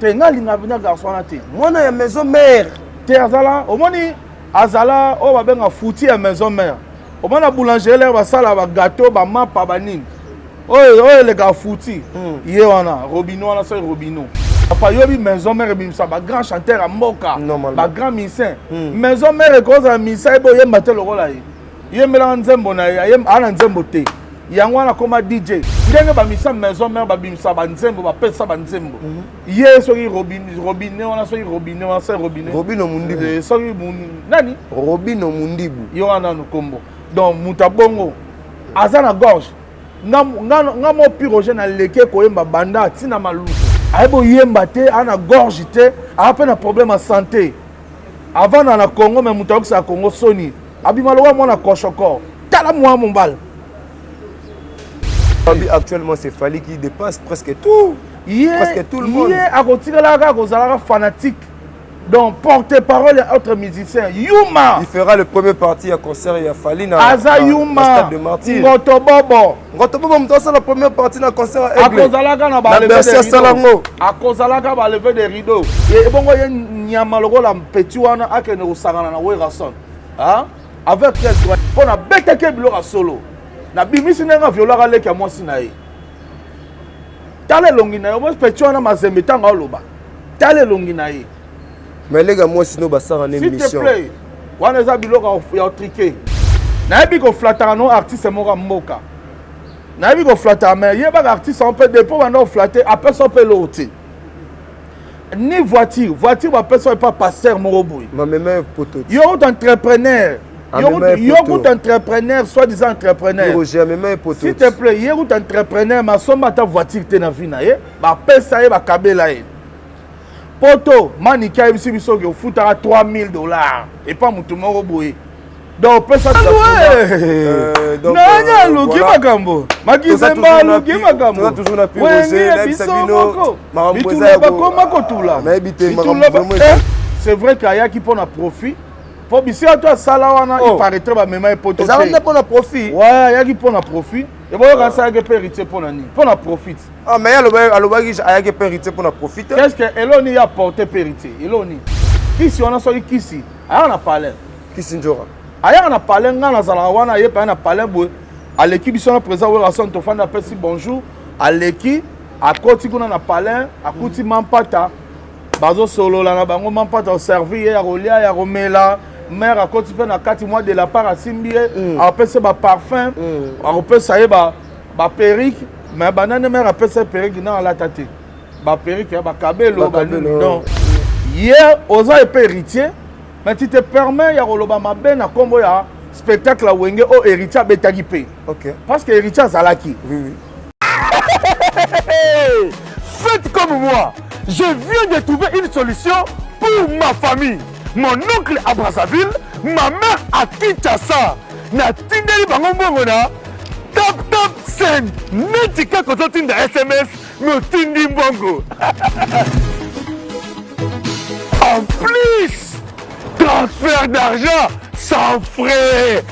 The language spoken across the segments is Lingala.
te ngalinga bina garçon na te mwana ya maison mère te azala omoni azala o babenga fouti ya maison mère omona boulangerie basala ba gâteau ba mapa ba nini oyo le gars fouti ye wana Robino wana so Robino papa yobi maison mère bimsa ba grand chanteur à mboka ba grand musicien maison mère cause à misa ebo yemba te lokola ye mela nzembo na ye ana nzembo te yango wana koma DJ ndenge ba misa maison mère ba bimsa ba nzembo ba pesa ba nzembo ye soki Robino wana soki Robino wana so Robino Mundibu soki nani Robino Mundibu yo wana no kombo donc mutabongo azana gorge nga mo piroge na leke koyemba banda tina malu ayebo yemba te ana gorge te ape na problème à santé avant na Congo mais mutabok sa Congo soni abima lo mona koshoko tala moi mon bal actuellement c'est Fally qui dépasse presque tout presque tout le monde akotikala ka kozala fanatique donc porte-parole et autres musiciens Yuma il fera le premier parti à concert et à Fally na Aza Yuma stade de Martyr Ngotobobo mtosa la première partie na concert à Aigle akozalaka na ba lever des rideaux akozalaka ba lever des rideaux et bongo ye nyama lokola petit wana akene usangana na Werason hein avec quel droit pour na beteke biloko solo na bimisi nenga violaka leki ya mwasi na ye tale longi na ye mo petit wana mazembe tanga oloba tale longi na ye mais les gars moi sinon basara une émission s'il te plaît wana eza biloko ya triqué nayebi koflataka no artiste moko mboka nayebi koflataka mais yebaka artiste on peut dépôt banda oflater apesa mpe loo te ni voiture bapesa pas pasteur moko boye mameme poto yo entrepreneur yo entrepreneur soi-disant entrepreneur s'il te plaît yo entrepreneur masomba ta voiture te na vie na ye bapesa ye bakabela ye poto manika yebisi biso ke ofutaka $3000 et pas mutu moko boye donc pesa nanya aluki makambo makizemba aluki makambo wenge biso moko bitula bakoma kotula c'est vrai qu'ayaki mpona profit po bisi ato asala wana iparaître bamema epoto ezalaki mpona profit ouais ayaki mpona profit eboyoka asalaki mpe héritier mpona nini mpona profit mais alobaki ayaki mpe héritier mpona profit qu'est-ce que eloni ya porte mpe héritier eloni kisi wana soki kisi ayaka na palais kisi njora ayaka na palais nga nazalaka wana aye paya na palais boye aleki biso na président Werason tofandi apesi bonjour aleki akoti kuna na palais akuti mampata bazosolola na bango mampata oservi ye ya kolia ya komela mère akoti mpe na kati mwa de la part asimbi ye apesa baparfum akopesa ye baperike mais banane mère apesa perike na alata te baperike ya bakabelo banini donc ye oza epe héritier mais tu te permets ya koloba mabe na kombo ya spectacle ya wenge o héritier abetaki mpe parce que héritier azalaki faites comme moi je viens de trouver une solution pour ma famille mon oncle à Brazzaville ma mère à Kinshasa na tindeli bango mbongo na tap send neti kaka ozotinda SMS mais otindi mbongo en plus transfert d'argent sans frais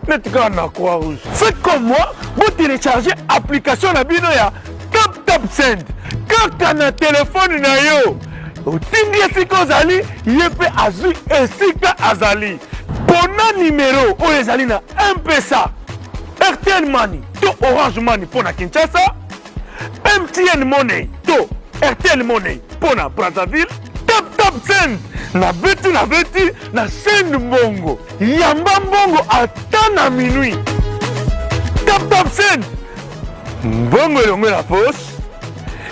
neti kaka na Croix-Rouge faites comme moi vous téléchargez application na bino ya tap send kaka na téléphone na yo otindi esika ozali ye mpe azwi esika azali pona numéro oyo ezali na M-Pesa RTL Money to Orange Money mpona Kinshasa MTN Money to RTL Money mpona Brazzaville tap send na beti na send mbongo yamba mbongo ata na minuit tap send mbongo elongo na poche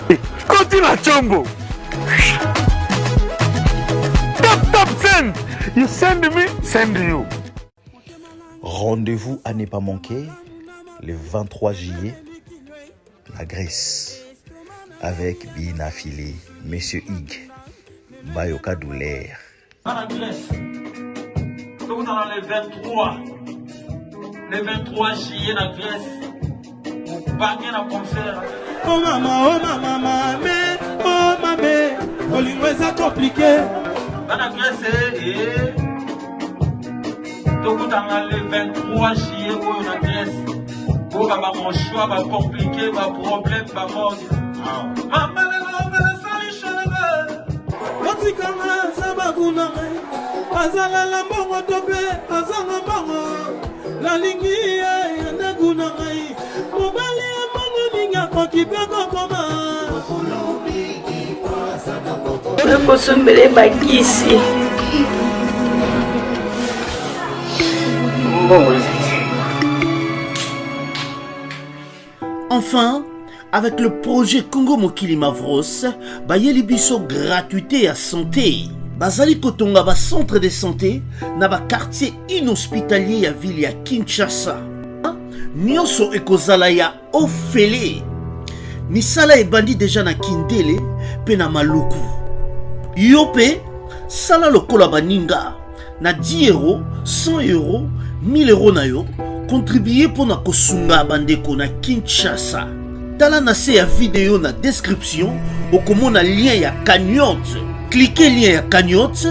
ekoti na chombo tap send you send me send you. Rendez-vous à ne pas manquer le 23 juillet la Grèce avec Bina Fili, Monsieur Hig, Bayoka Douleur. La Grèce, nous dans le 23 juillet la Grèce, on bagner la concert. Oh maman, mamé, Olingo est compliqué. Dans la Grèce, donc dans le 23 juillet où la Grèce, pour avoir mon choix, va compliqué, va problème, va mort. Maman, azala la mbongo tope azanga mbongo nalingi ye yandagu na ngai mobali ya mbongo ninga koki mpe kokoma nakosombele bakisi Enfin, avec le projet Congo Mokili Mavros, bayeli biso gratuité à santé. Bazali kotonga ba centre de santé na ba quartier inhospitalier ya ville ya Kinshasa. Nyonso ekozala ya ofele. Misala ebandi déjà na Kindele pe na Maluku. Yope sala lokola baninga na 10 €, 100 €, 1000 € na yo. Contribuer pour na kosunga bandeko na Kinshasa. Tala na se ya vidéo na description okomona lien ya cagnotte. Cliquez lien ya cagnotte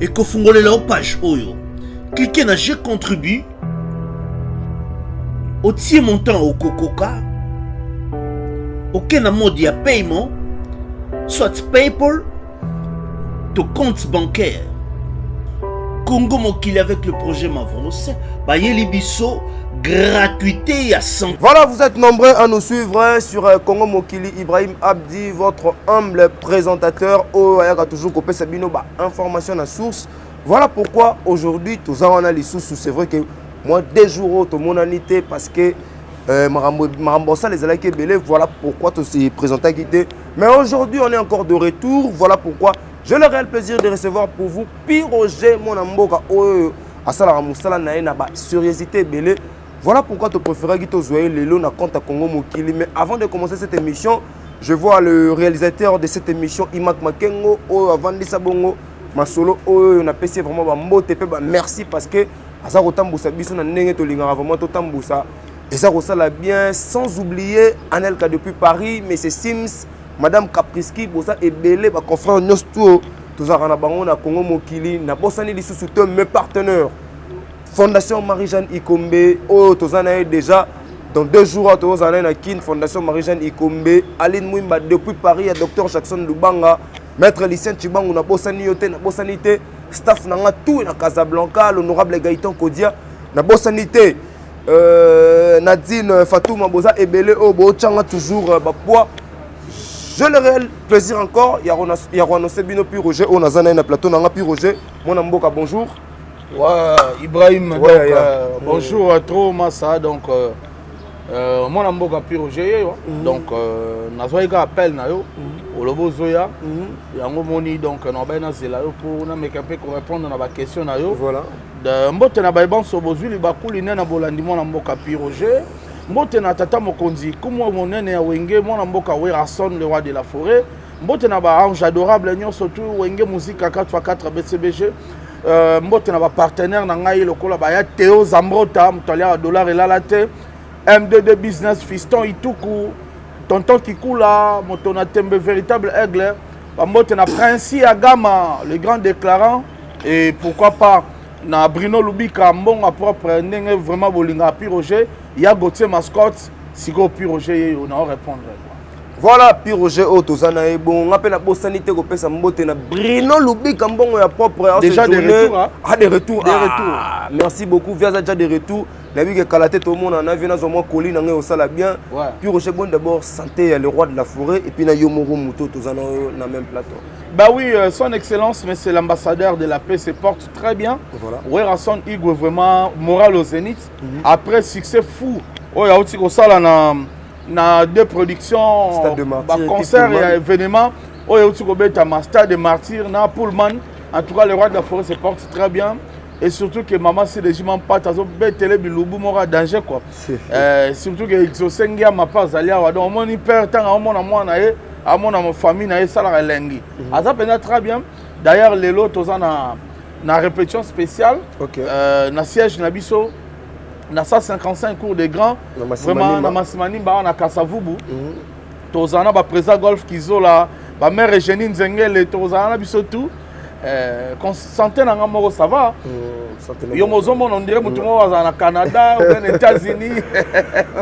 et kofungolela o page oyo. Cliquez na je contribue. Otie montant au kokoka. Aucun mode ya paiement, soit PayPal, to compte bancaire. Congo Mokili avec le projet Mavros, bayeli biso gratuité à 100. Voilà, vous êtes nombreux à nous suivre sur Congo Mokili. Ibrahim Abdi, votre humble présentateur. Oh, il y a toujours coupé Sabino, information à source. Voilà pourquoi aujourd'hui, tous en a les sources. C'est vrai que moi, des jours, tout mon anité, parce que Marambosa les alaki belé. Voilà pourquoi tous ces présentateurs quittés. Mais aujourd'hui, on est encore de retour. Voilà pourquoi j'ai le réel plaisir de recevoir pour vous Piroger mon amboka. Oh, asala musala na na ba curiosité belé. Voilà pourquoi tu préfères que tu sois le long à compte à Congo Mokili. Mais avant de commencer cette émission, je vois le réalisateur de cette émission, Imak Makengo, avant de Sabongo, Masolo, on a passé vraiment un mot. Merci parce que ça retambusa biso na ndenge to lingara vraiment to tambusa et ça resala bien, sans oublier Anelka depuis Paris, mais c'est Sims, Madame Capriski, bosa et belé ba confrère Nosto, tous à Ranabango na Congo Mokili, na bosani li sous mes partenaires. Fondation Marie-Jeanne Ikombe, oh, Tozana déjà dans 2 jours, Tozana na Kin, Fondation Marie-Jeanne Ikombe, Aline Mouimba depuis Paris, à Dr Jackson Lubanga, Maître Lucien Chibangu, na Bossani Yote, na Bossanité, staff na tout na Casablanca, l'honorable Gaëtan Kodia, na Bossanité, Nadine Fatouma Boza Ebele, oh, Bochanga toujours, Bapoua. Je le réel plaisir encore, il y a annoncé Bino Piroger, on a Zana na plateau, na Piroger, mon amboka, bonjour. Ouais, Ibrahim, ouais, donc, bonjour à trop Massa, donc mon amboka Piroger, donc nazoika appel na yo, olobo zoya, yango moni donc na ba na zela yo pour na meka pe ko répondre na ba question na yo. Voilà. De mbote na ba bon sobozu li bakuli na bolandi mon amboka Piroger, mbote na tata mokonzi kumo monene ya wenge mon amboka Werason le roi de la forêt, mbote na ba ange adorable nyo surtout wenge musique 4x4 BCBG. Mbote na ba partenaire na ngai lokola ba ya Théo Zambrota mutalia dollar et la te M22 business fiston ituku tonton Kikula motona tembe véritable aigle ba mbote na Prince Agama le grand déclarant et pourquoi pas na Bruno Lubika mbonga propre ndenge vraiment bolinga Piroger ya Gauthier mascotte siko Piroger on a répondre. Voilà, Piroger Otozana et bon, on appelle la Bossanité au Pesa Mbote na Bruno Lubika mbongo ya propre. Déjà de retour, hein? Ah, des retours. Des retours. Merci beaucoup. Via déjà des retours. La vie que Kalaté tout le monde en a vu dans un mois colline en sala bien. Piroger bon d'abord santé le roi de la forêt et puis na Yomoro Muto Tozana na même plateau. Bah oui, son excellence, mais c'est l'ambassadeur de la paix, se porte très bien. Voilà. Werason Igwe vraiment moral au zénith. Après succès fou. Oh, il y a aussi ça là na deux productions, concert et événements. Oh, il y a aussi un stade de martyrs na Pullman. En tout cas, le roi de la forêt se porte très bien. Et surtout que maman c'est des gens pas tazo betele bilubu mora danger quoi. Surtout que ils osengia ma pas alia wa donc mon père tant à mon moi na e à mon famille na e sala lengi. Aza pena très bien. D'ailleurs les lots toza na répétition spéciale. Na siège na biso na 155 cours de grands vraiment na Massimani ba na Kasavubu. Toza na ba président golf kizola ba mère Eugénie Nzengele toza na biso tout. Santé na ngamoko ça va. Yo mozomo on dirait mutu mo au Canada ou aux États-Unis.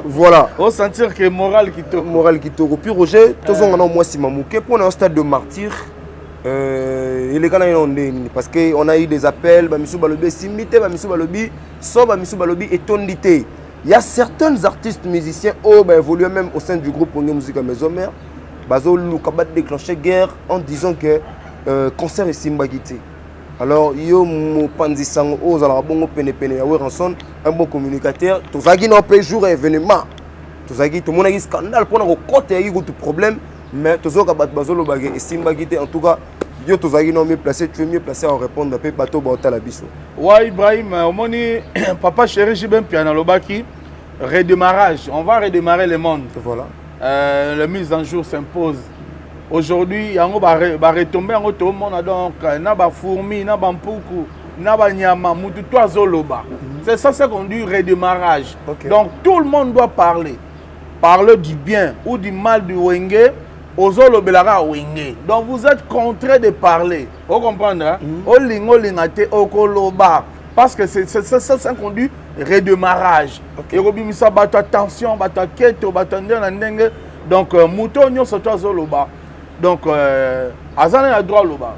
Voilà. On sentir que moral qui to Piroger tozonga na moi simamouké pour un stade de martyr. il est quand même parce qu'on a eu des appels, Bamisou Balobi Simité, Bamisou Balobi, So Bamisou Balobi et Tondité. Il y a certains artistes musiciens qui ont évolué même au sein du groupe Congo Musique Maison Mère. Bazo Lukabat déclenché guerre en disant que concert est Simbagité. Alors, yo mo panzi sang aux alabongo pene pene ya Ranson, un bon communicateur. Tozagi non peut jour événement. Tozagi tout le monde a eu scandale pour nos côté il y a eu tout problème. Mais tozoka bat bazolo bagé et Simbagité en tout cas. Yo tozagi non mieux placé, tu es mieux placé à répondre à bateau bota la biso. Ouais Ibrahim, omoni papa chéri Jibem Piana Lobaki, redémarrage. On va redémarrer le monde. Voilà. La mise en jour s'impose. Aujourd'hui, yango ba retomber yango tout le monde donc na ba fourmi, na ba mpuku, na ba nyama, mutu to azoloba. C'est ça ce qu'on dit redémarrage. Okay. Donc tout le monde doit parler. Parler du bien ou du mal du Wenge. Ozolo belara wenge. Donc vous êtes contraint de parler. Vous comprenez hein? Olingo lingate okoloba parce que c'est ça qu'on dit redémarrage. Et robimisa bato attention, bato keto, bato ndena ndenge. Donc mouton nyo soto azoloba. Donc azana a droit loba.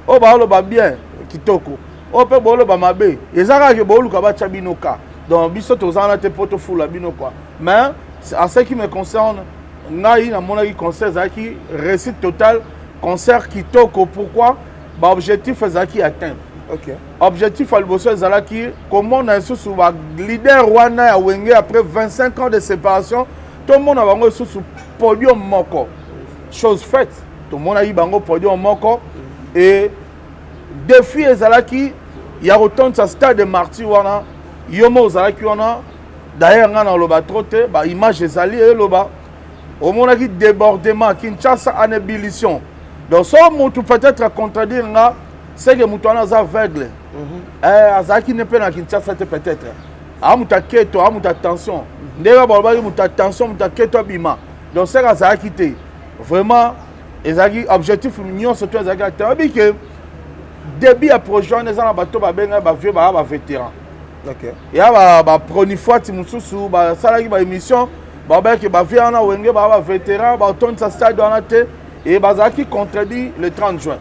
O ba loba bien kitoko. O pe bo loba mabe. Ezaka ke bo luka ba chabinoka. Donc biso tozana te poto fula binokwa. Mais à ce qui me concerne Naï na mon concert zaki réussite total concert kitoko pourquoi ba objectif zaki atteint. OK. Objectif alboso zalaki comment na sous leader wana ya Wenge après 25 ans de séparation tout le monde a bango sous podium moko. Chose faite, tout le monde a eu bango podium moko et défi zalaki ya retourne sa stade de martyr wana yomo zalaki wana d'ailleurs ngana loba troté ba image ezali e loba au monde qui débordement, Kinshasa en ébullition. Donc, ça, peut-être à contredire, c'est que Moutouana est aveugle. Azaki n'est pas dans Kinshasa, peut-être. Amouta keto, amouta attention. Ndega balbali mouta attention, mouta keto bima. Donc, c'est que ça a quitté. Vraiment, les objectifs mignons, surtout les agriculteurs. Et que, début à projet, les gens bateau, vieux, vétéran. OK. Il y a des premières fois, des émissions. Babek Baviana Wenge Baba vétéran, Baton sa stade donaté et Bazaki contredit le 30 juin.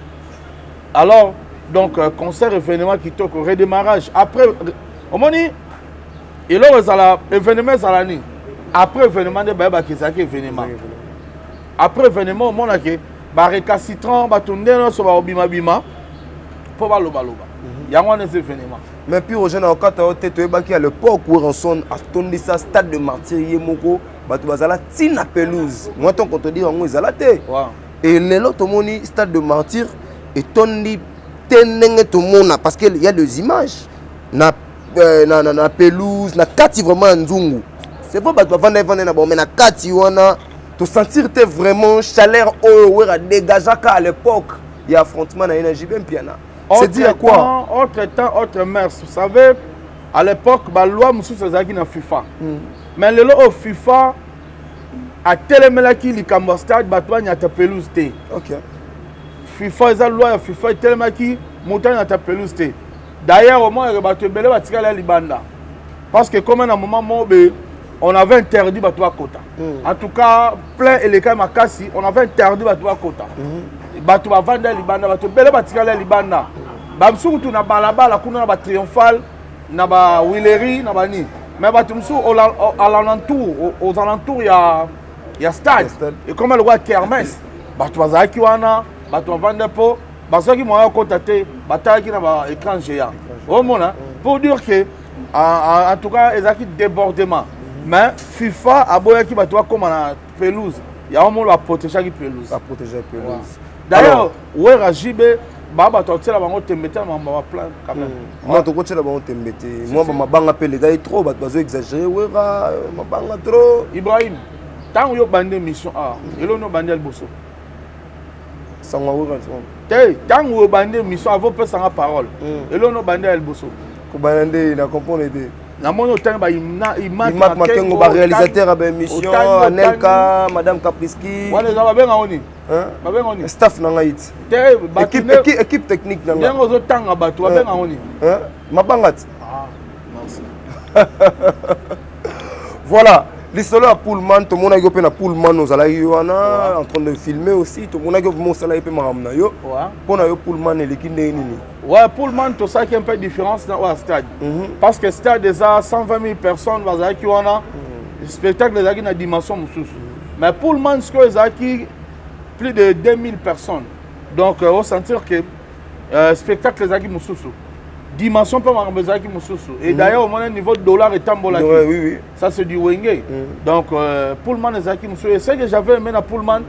Alors, donc, concert événement qui toque au redémarrage. Après, au moment il y a l'événement Zalani. Après l'événement de Baba Kizaki événement. Après l'événement, au moment où récalcitrant, Batundeno sur Obima Bima, pour Baloba. Il y a un événement. Mais puis, aux jeunes, à l'époque où Ranson a tourné sa stade de martyr, Yemoko, Batubazala, Tina Pelouse. Moi, tant qu'on te dit, on est à la tête. Et l'autre, stade de martyr, et Tony Tenenge tout le monde, parce qu'il y a des images. Na pelouse, na kati vraiment nzungu. C'est pas Batubazala, mais na kati, tu sentir vraiment chaleur, dégager à l'époque. Il y a affrontement dans l'énergie, bien piana. C'est dire quoi? Autre temps, autre mœurs. Vous savez, à l'époque, la loi Moussou Sezaki na FIFA. Mais le loi FIFA a tellement qui les Cambostades, Batouan a pelouse. OK. FIFA, la loi FIFA tellement qui montagne a pelouse. D'ailleurs, au moins, il y a des Libanda. Parce que comme à un moment, on avait interdit Batoua Kota. En tout cas, plein et les cas Makassi, on avait interdit Batoua Kota. Batoua Vanda Libanda, Batoua Batikala Libanda. Bamsou na balabala kuna na triomphal na ba Willery na bani mais batumsou à l'alentour aux alentours il y a stade et comme le roi kermesse batwaza ki wana batovanda po basoki moya kotate bataki na ba écran géant au mona pour dire que en tout cas ezaki débordement mais FIFA aboya ki batwa comme na pelouse il y a un monde à protéger qui pelouse d'ailleurs ouais Rajibe Baba totela bango tembete na mamba plan quand même. Moi to kotela bango tembete. Moi mabanga pe les gars trop bazo exagérer wera mabanga trop. Ibrahim, tant yo bande mission A, elo no bande Bosso. Sangwa wera. Tant yo bande mission avant pe sanga parole. Elo no bande Bosso. Ko bande na comprendre de. Na mono tan ba Imat Makengo ba réalisateur à émission Anelka, Madame Kapriski. Wale za ba benga oni. Ba benga oni. Staff na ngait. Équipe technique na ngait. Ndengo zo tanga bato ba benga oni. Mabangat. Ah, merci. Voilà. Les solos à Pullman, tout le monde a eu un Pullman, nous allons en train de filmer aussi. Tout le monde a eu un salaire pour Maramnayo. Pour nous, Pullman et l'équipe de Nini. Ouais, Pullman, tout ça qui est un peu de différence dans le stade. Parce que le stade déjà 120 000 personnes, qui ont le spectacle est dans une dimension. Mais Pullman, c'est plus de 2000 personnes. Donc, on va sentir que le spectacle est dans une dimension pour Marambezaki Moussoussou. Et d'ailleurs, au moins, niveau de dollar et tambolaki. Oui. Ça, c'est du Wenge. Donc, Pullman et Zaki Moussoussou. Et c'est que j'avais aimé dans Pullman,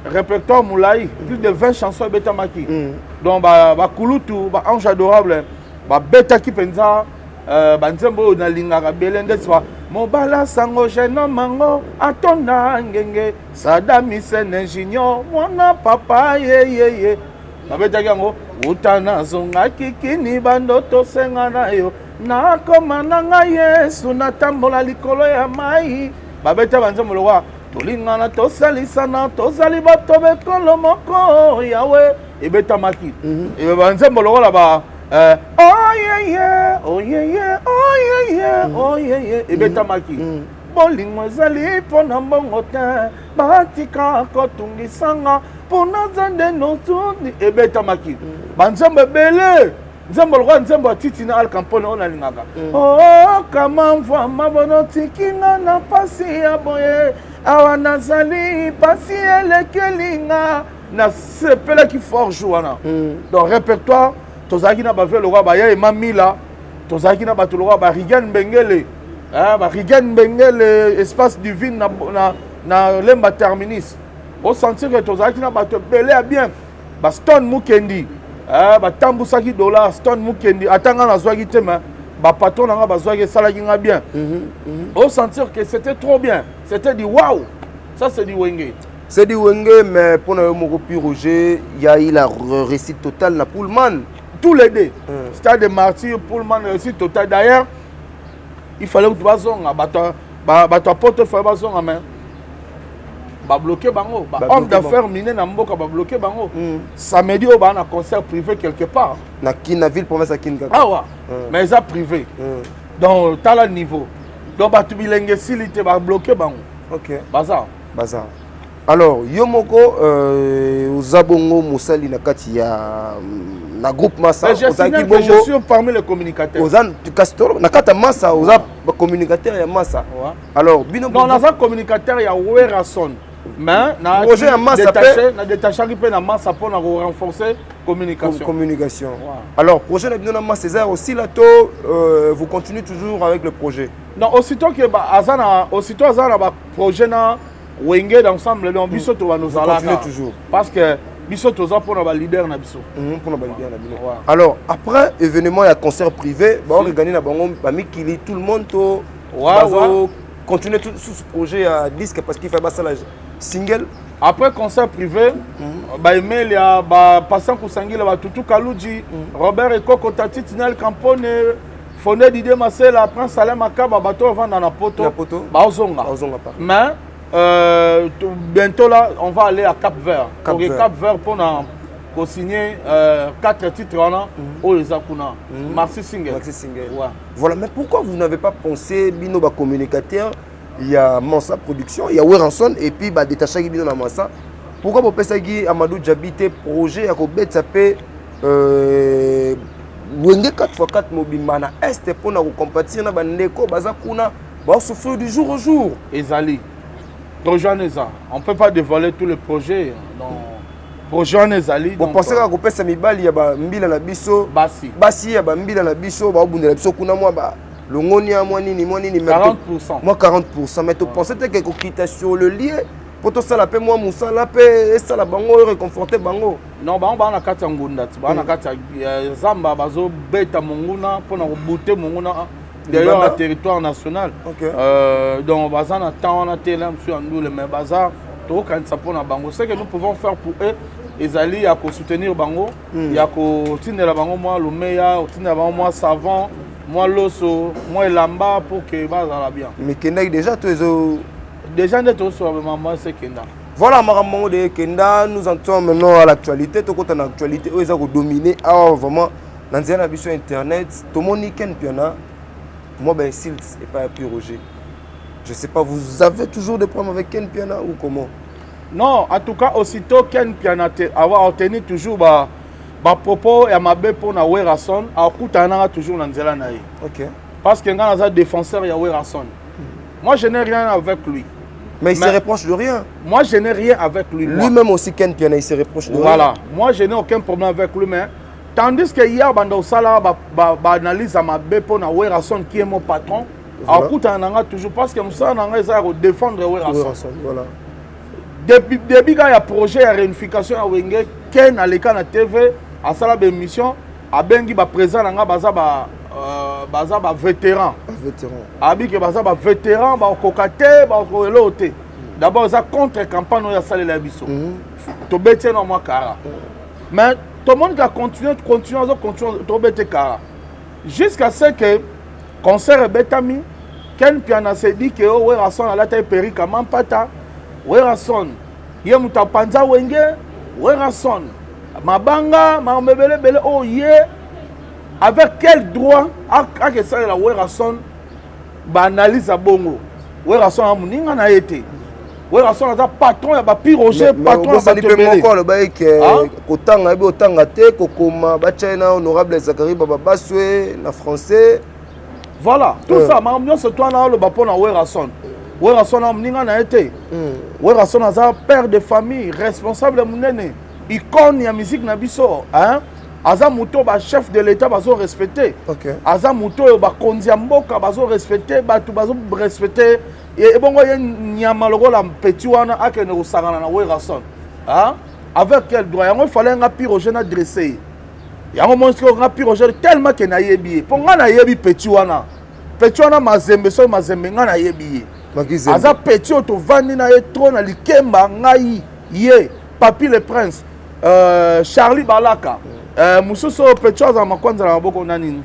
répertoire Moulaï, plus de 20 chansons et Betamaki. Donc, Kouloutou, Ange Adorable, Betaki Penza, Nzembo Nalingara Belende, Mobala Sango Geno Mango, Atona Ngenge, Sadami Sen Ingénieur, Mwana Papa, ye. Betaki Yango. Utana zonga kikini bando tosenga na yo nakoma na ngai Yesu natambola likolo ya mai babeta banze molowa tolingana tosalisana tozali bato bekolo moko yawe ebetamaki banze molowa ba oh yeah ebetamaki bolingo ezali mpona mbongo te batika kotungisanga mpona zande notundi ebetamaki banzembo ebele nzembo lokwa nzembo atiti na alkampone oyo nalingaka kama mvwa mabono tikinga na pasi ya boye awa nazali pasi elekelinga nasepelaki forge wana donc répertoire tozalaki na bavie lokwa baya emamila tozalaki na bato lokwa barigan mbengele Rigen Bengele, espace divine na Lemba Terminus. Au sentir que tous les gens belé bien. Stone Mukendi, Tambusaki dollar, Stone Mukendi, attendant la soirée tema, patron n'a pas besoin de salarié bien. Au sentir que c'était trop bien. C'était du waouh. Ça c'est du Wenge. C'est du Wenge, mais pour nous Roger, il y a eu la réussite totale na Pullman. Tous les deux. Stade de Martyr, Pullman, réussite totale. D'ailleurs, il fallait que tu vas bato porte fallait bazonga mais ba bloquer bango ba homme d'affaires miné na mboka ba bloquer bango samedi au ba na concert privé quelque part na ville province à Kinga mais ça privé donc t'as le niveau donc ba tu bilenge silité ba bloquer bango bazar alors yomoko uzabongo musali na kati ya na groupe Massa je suis parmi les communicateurs ozan Castor na kata Massa oza communicateur ya Massa alors bino non na za communicateur ya Werason mais na projet ya Massa na détaché pe na Massa pour renforcer communication alors projet na bino na Massa César aussi là vous continuez toujours avec le projet non aussitôt que azana projet na Wenge d'ensemble donc biso to nous allons toujours parce que biso toza pour na leader na biso alors après événement ya concert privé ba organiser na bango ba mikili tout le monde to continuer tout ce projet à disque parce qu'il fait ça la single après concert privé ba email ya ba passant kusangila ba tutu kaluji Robert Ekoko Tatiti Nel Campone Fondé Didier Masela Prince Salem Akaba bato vendre na poto ba ozonga mais bientôt là, on va aller à Cap-Vert. Cap-Vert pour signer 4 titres au Zakuna. Maxi Single. Voilà, mais pourquoi vous n'avez pas pensé, Bino ba communicateur, il y a Mansa Production, il y a Weranson et puis détaché Bino na Mansa. Pourquoi vous pensez que Amadou Djabité projet à Kobet ça peut Wenge 4x4 mobimba na est pour na compatir na bandeko bazakuna ba souffrir du jour au jour. Ezali. Projet-Neza. On ne peut pas dévoiler tous les projets. Projet-Neza. Vous pensez que vous pensez que vous avez mbila na biso basi ya mbila na biso ba obundela biso kuna mwa ba longoni ya mwa nini 40%. Moi 40%. Mais tu pensez que vous quittez sur le lieu pour tout ça la paix moi moussa la paix et ça la bango réconforter bango. Non ba on na kati ngunda ba na kati zamba bazo beta monguna pour na bouter monguna. D'ailleurs, le territoire national. Donc, Bazar attend, on a télé, nous, le Bazar, tout quand ça pour Bango. C'est que nous pouvons faire pour eux. Ils allaient à soutenir Bango. Il y a qu'au tenir la Bango, moi, le meilleur, au tenir la Bango, moi, savon, moi, l'osso, moi, lamba pour que Bazar la bien. Mais Kenda, déjà, tu es déjà, nous sommes maman, c'est Kenda. Voilà, Maman de Kenda, nous entrons maintenant à l'actualité. Tout côté de l'actualité, ils ont dominé. Alors, vraiment, dans une émission Internet, tout le monde est piano. Moi, ben, Silt et pas plus Roger. Je sais pas, vous avez toujours des problèmes avec Ken Piana ou comment? Non, en tout cas, aussitôt Ken Piana avoir obtenu toujours propos et ma bé pour na Werason, a koutana toujours dans nzela na ye. OK. Parce que ngana za défenseur ya Werason. Moi je n'ai rien avec lui. Mais il se reproche de rien. Moi je n'ai rien avec lui. Lui-même aussi Ken Piana, il se reproche de rien. Voilà. Moi je n'ai aucun problème avec lui, mais tandis que hier bando sala analyse à ma bé pour na Werason qui est mon patron. A koutana toujours parce que Moussa nanga za défendre Werason. Voilà. Depuis qu'il y a projet de réunification à Wenge, Ken a l'écran à TV, à la émission, à Bengi ba présent nga baza ba vétéran. Abi que baza ba vétéran, ba kokate, ba koelote. D'abord ça contre campagne ya salé la biso. To bete no moi kara. Mais tout le monde a continué to bete kara. Jusqu'à ce que concert betami, Ken Piana s'est dit que oh ouais rason la taille péri comment pata. Werason ye mutapanza wenge Werason mabanga mamebele bele oh ye avec quel droit a que ça la Werason ba analyse à bongo Werason amuninga na été Werason za patron ya ba piroger patron ba tebele ko le ba ke kotanga be otanga te kokoma ba China honorable Zakari Baba Baswe na français voilà tout ça mamnyo c'est toi na le ba pona Werason Werason amuninga na été Werason aza père de famille responsable munene icône ya musique na biso hein aza muto ba chef de l'état bazo respecter OK aza muto ba konzi ya mboka bazo respecter batu bazo respecter et bongo ye nyama lokola petit wana akene kosangana na Werason hein avec quel droit yango fallait nga piroger na dresser yango monske nga piroger tellement que na yebi po nga na yebi petit wana mazembe so mazembe nga na yebi aza petit oto vandi na ye trop na likemba ngai ye Papi le Prince Charlie Balaka mususu petit aza makwanza na maboko nani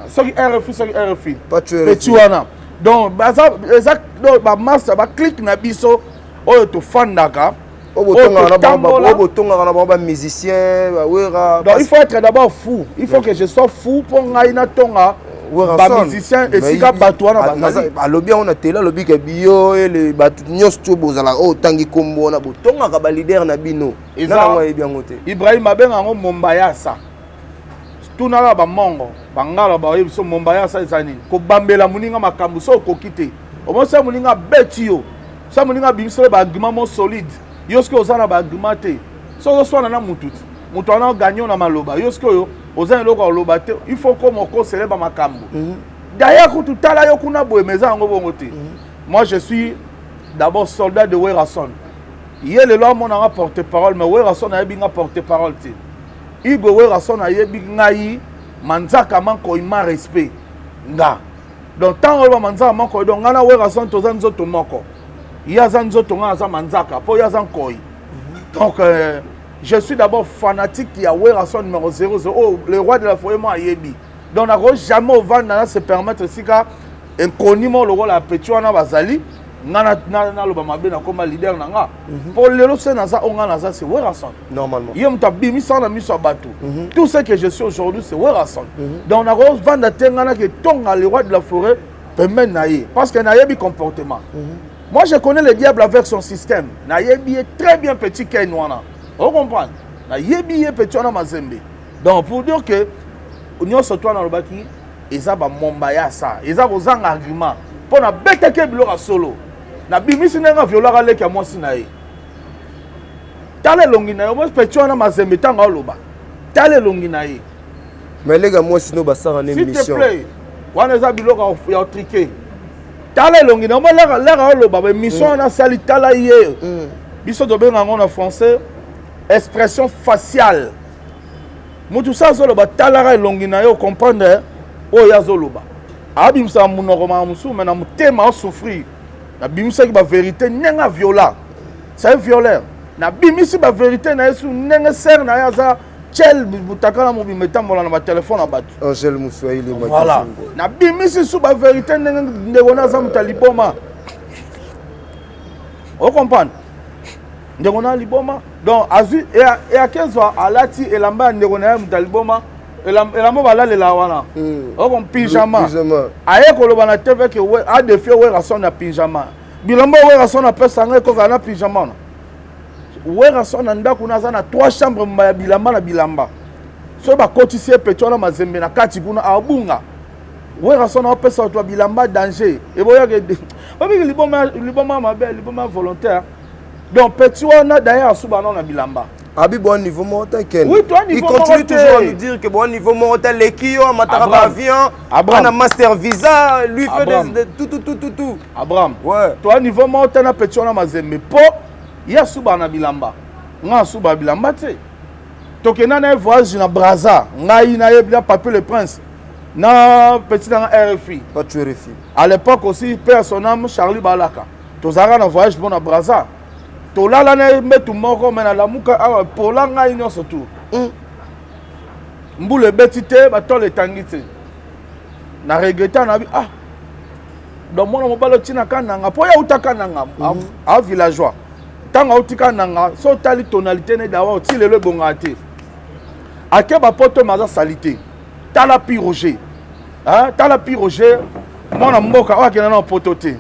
soki RFI petit wana donc baza ba master ba click na biso oyo to fandaka obotonga na ba musicien ba wera donc il faut être d'abord fou il faut que je sois fou pour ngai na tonga ba musicien et sika bato wana bazali alobi on a tela lobi ke bio et les bato nyos to bozala o tangi kombo na botonga ka ba leader na bino na ngwa ebi ngote Ibrahim abenga ngo Mombayasa tunala ba mongo bangala ba yebiso Mombayasa ezani ko bambela muninga makambu so kokite omosa muninga betio sa muninga bimso ba argument mo solide yosko ozana ba argument te so swana na mututi mutu ana gagnon na maloba yosko yo ozana loko loba te il faut que mon corps célèbre makambu d'ailleurs ko tutala yo kuna boye meza ngo bongo te moi je suis d'abord soldat de Werason yé le loi mon a porte-parole mais Werason a bien porte-parole te Igo Werason a yebi ngai manzaka manko ima respect nga donc tant que manzaka manko donc ngana Werason tozan nzoto moko yaza nzoto nga za manzaka po yaza nkoi donc je suis d'abord fanatique ya Werason numéro 00 oh le roi de la forêt moi yebi donc na jamais vendre se permettre sika inconnu le rôle la petit wana bazali ngana na loba mabe na koma leader nanga pour lelo c'est na ça onga na ça c'est Werason normalement yem ta bimi sana miso bato tout ce que je suis aujourd'hui c'est Werason donc na rose vendre tengana que tonga le roi de la forêt peut même naïe parce que naïe bi comportement moi je connais le diable avec son système naïe bi est très bien petit Ken wana on comprend naïe bi est petit wana mazembe donc pour dire que union surtout na lobaki eza ba Mombayasa eza kozanga argument pour na beteke biloko solo na bimisi nenga violaka leki ya mwasi na ye tala elongi na ye mo petit wana mazembe ntango aloba tala elongi na ye mais lega mwasi no basara na émission s'il te plaît wana eza biloko ya otrike tala elongi na yo leka oloba baémission wana asali tala ye biso tobenga yango na français expression faciale motu sa azoloba talaka elongi na ye ocomprendre oyo azoloba abimisa munoko ma musu mais na mutema osouffrir na bimisa ki ba vérité nenga viola c'est violeur na bimisi ba vérité na yesu nenga ser na yaza chel butakala mo bimetambola na ba téléphone na batu Angel Moussoaili voilà na bimisi su ba vérité nenga ndekona za mutaliboma on comprend ndekona liboma donc azu et à 15 ans alati elamba ndekona mutaliboma elamba balalela wana oko pyjama aye koloba na tv ke we a défier Werason na pyjama bilamba Werason apesa nga ekoka na pyjama wana Werason na ndako naza na 3 chambres mbaya bilamba na bilamba so bakotisi epeto wana mazembe na kati kuna abunga Werason apesa to bilamba danger eboyake babiki liboma mabe liboma volontaire donc petit wana d'ailleurs asuba na bilamba Abi bon niveau mortel quel? Oui, toi niveau il continue toujours à nous dire que bon niveau mortel les qui ont matara avion, on a master visa, lui fait tout. Abraham. Ouais. Toi niveau mortel na petit on a mazembe po ya suba na bilamba. Nga suba bilamba te. Tokena na voyage na Brazza, ngai na yebia papier le prince. Na petit dans RFI. Pas tu RFI. À l'époque aussi père son nom Charlie Balaka. Tozara na voyage bon na Brazza. Tolala na metu moko mena la muka awa polanga inyo surtout. Mbule betite batole tangite. Na regretta na bi donc mona mobalo tina kananga po ya utaka nanga a villageois. Tanga utika nanga so tali tonalité ne dawa otile le bongate. Ake ba poto maza salité. Tala pi Roger. Tala pi Roger mona mboka wa kena na poto te.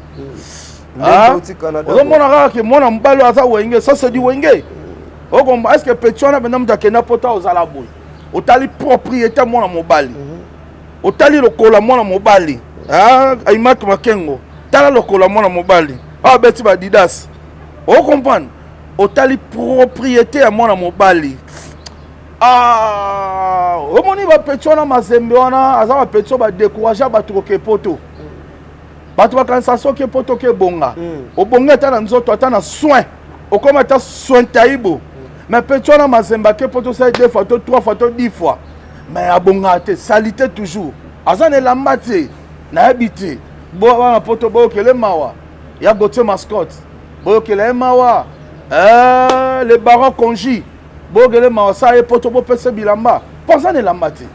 Mona kaka mona mbalo aza wenge ça c'est du wenge. Est-ce que Petchona maintenant mtakenda pota ozala boy. Otali propriété mona mobali. Otali lokola mona mobali. Aimak makengo. Tala lokola mona mobali. Beti ba Didas. O comprendre. Otali propriété à mona mobali. Omoni ba Petchona mazembe wana aza ba Petcho ba décourager ba troke poto. Bato bakanisa soki poto ke bonga obonga ta na nzoto ata na soin okoma ta soin taibo mais petcho na mazemba ke poto ça 2 fois 3 fois 10 fois mais abonga te salité toujours azane lambate na habité bo wana poto bo kele mawa ya gote mascotte bo kele mawa le baron conji bo kele mawa ça e poto bo pese bilamba pensane lambate